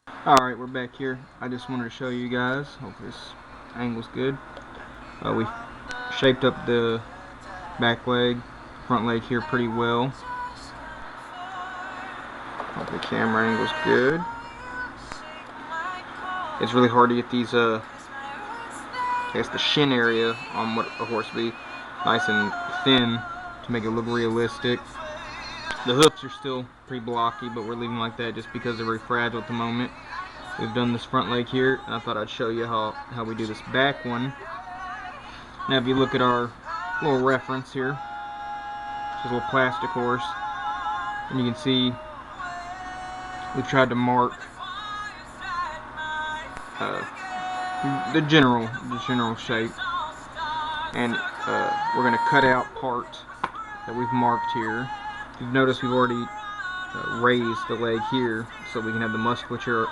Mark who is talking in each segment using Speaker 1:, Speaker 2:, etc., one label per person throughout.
Speaker 1: Alright, we're back here. I just wanted to show you guys. Hopefully this angle's good. We shaped up the back leg, front leg here pretty well. Hope the camera angle's good. It's really hard to get these, I guess the shin area on what a horse would be nice and thin to make it look realistic. The hoofs are still pretty blocky, but we're leaving like that just because they're very fragile at the moment. We've done this front leg here, and I thought I'd show you how we do this back one. Now if you look at our little reference here, it's a little plastic horse, and you can see we tried to mark the general shape, and we're going to cut out part that we've marked here. You've noticed we've already raised the leg here so we can have the musculature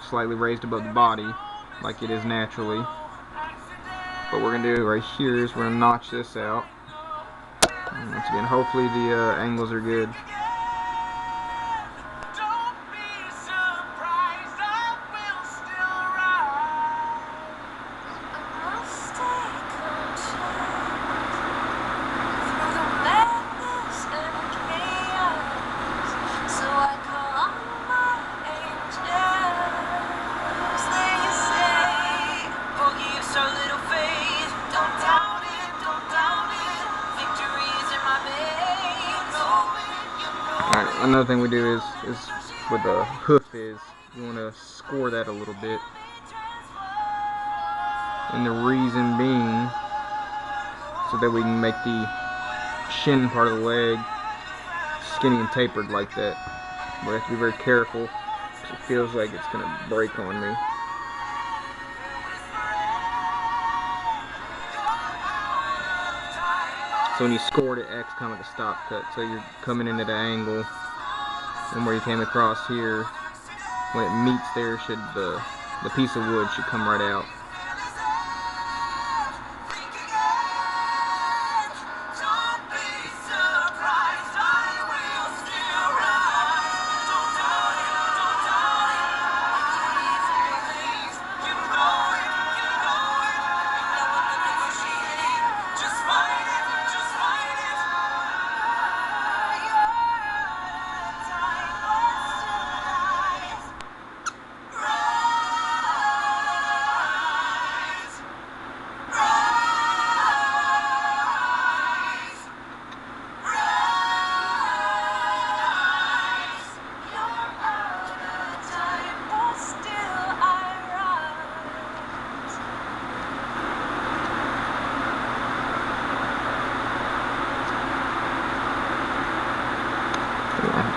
Speaker 1: slightly raised above the body like it is naturally. What we're going to do right here is we're going to notch this out. And once again, hopefully the angles are good. Alright, another thing we do is with the hoof is you want to score that a little bit. And the reason being so that we can make the shin part of the leg skinny and tapered like that. But I have to be very careful because it feels like it's going to break on me. So when you scored it, acts kind of like a stop cut. So you're coming into the angle, and where you came across here, when it meets there, should the piece of wood should come right out.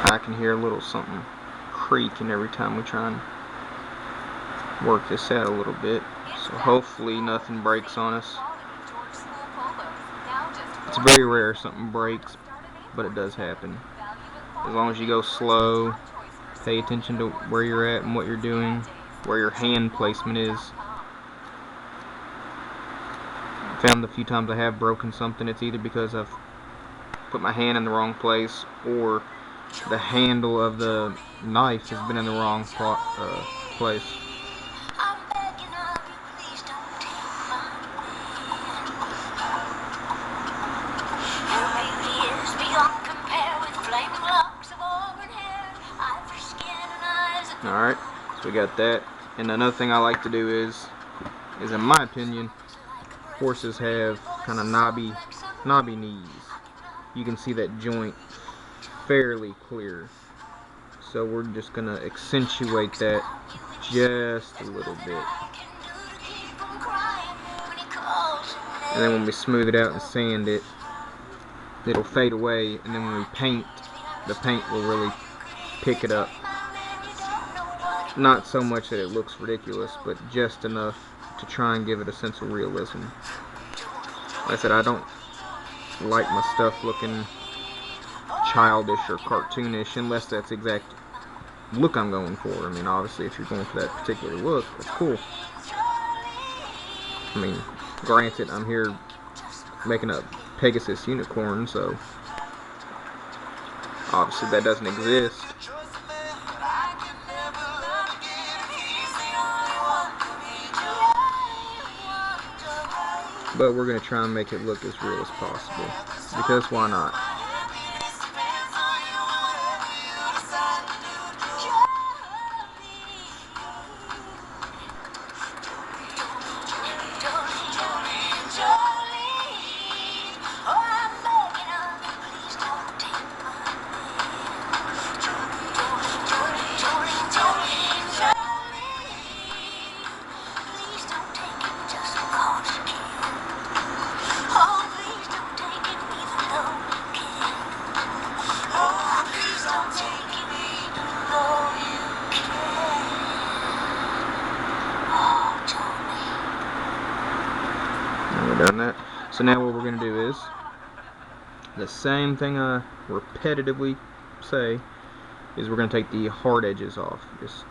Speaker 1: I can hear a little something creaking every time we try and work this out a little bit. So hopefully nothing breaks on us. It's very rare something breaks, but it does happen. As long as you go slow, pay attention to where you're at and what you're doing, where your hand placement is. I found the few times I have broken something, it's either because I've put my hand in the wrong place or the handle of the knife has been in the wrong place. Alright, so we got that. And another thing I like to do is in my opinion, horses have kind of knobby knees. You can see that joint fairly clear. So we're just going to accentuate that just a little bit. And then when we smooth it out and sand it, it'll fade away, and then when we paint, the paint will really pick it up. Not so much that it looks ridiculous, but just enough to try and give it a sense of realism. Like I said, I don't like my stuff looking childish or cartoonish unless that's the exact look I'm going for. I mean, obviously if you're going for that particular look, that's cool. I mean, granted, I'm here making a Pegasus unicorn, so obviously that doesn't exist. but we're going to try and make it look as real as possible, because why not? Done that. So now what we're going to do is the same thing I repetitively say, is we're going to take the hard edges off. Just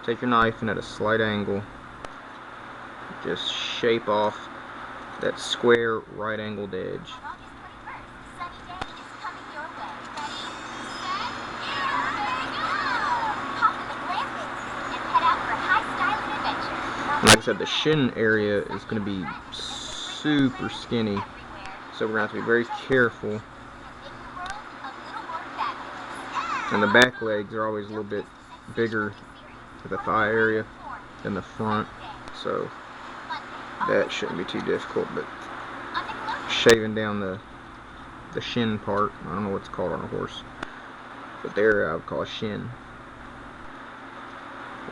Speaker 1: take your knife and at a slight angle just shape off that square right angled edge. And like I said, the shin area is going to be super skinny, so we're going to have to be very careful. And the back legs are always a little bit bigger at the thigh area than the front, so that shouldn't be too difficult. But shaving down the shin part, I don't know what it's called on a horse, but there I would call a shin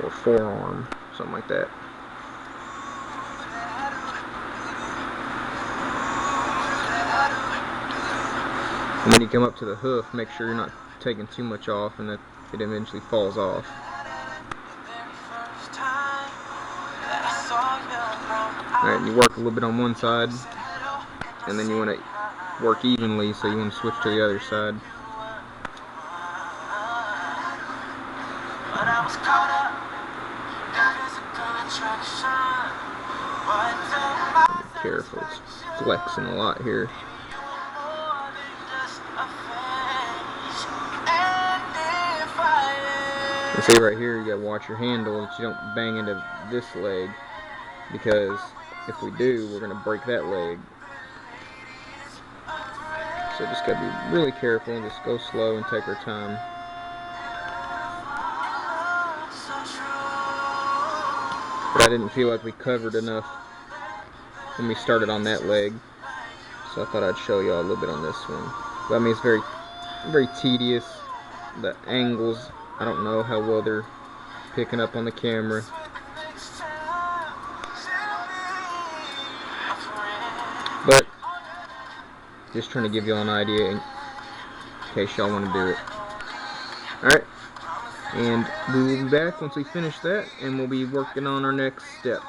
Speaker 1: or forearm, something like that. And when you come up to the hoof, make sure you're not taking too much off and that it eventually falls off. Alright, you work a little bit on one side, and then you want to work evenly, so you want to switch to the other side. Be careful, it's flexing a lot here. And see right here, you gotta watch your handle that you don't bang into this leg, because if we do, we're gonna break that leg. So just gotta be really careful and just go slow and take our time. But I didn't feel like we covered enough when we started on that leg, so I thought I'd show y'all a little bit on this one. But I mean, it's very, very tedious. The angles, I don't know how well they're picking up on the camera. But just trying to give y'all an idea in case y'all want to do it. Alright, and we will be back once we finish that, and we'll be working on our next step.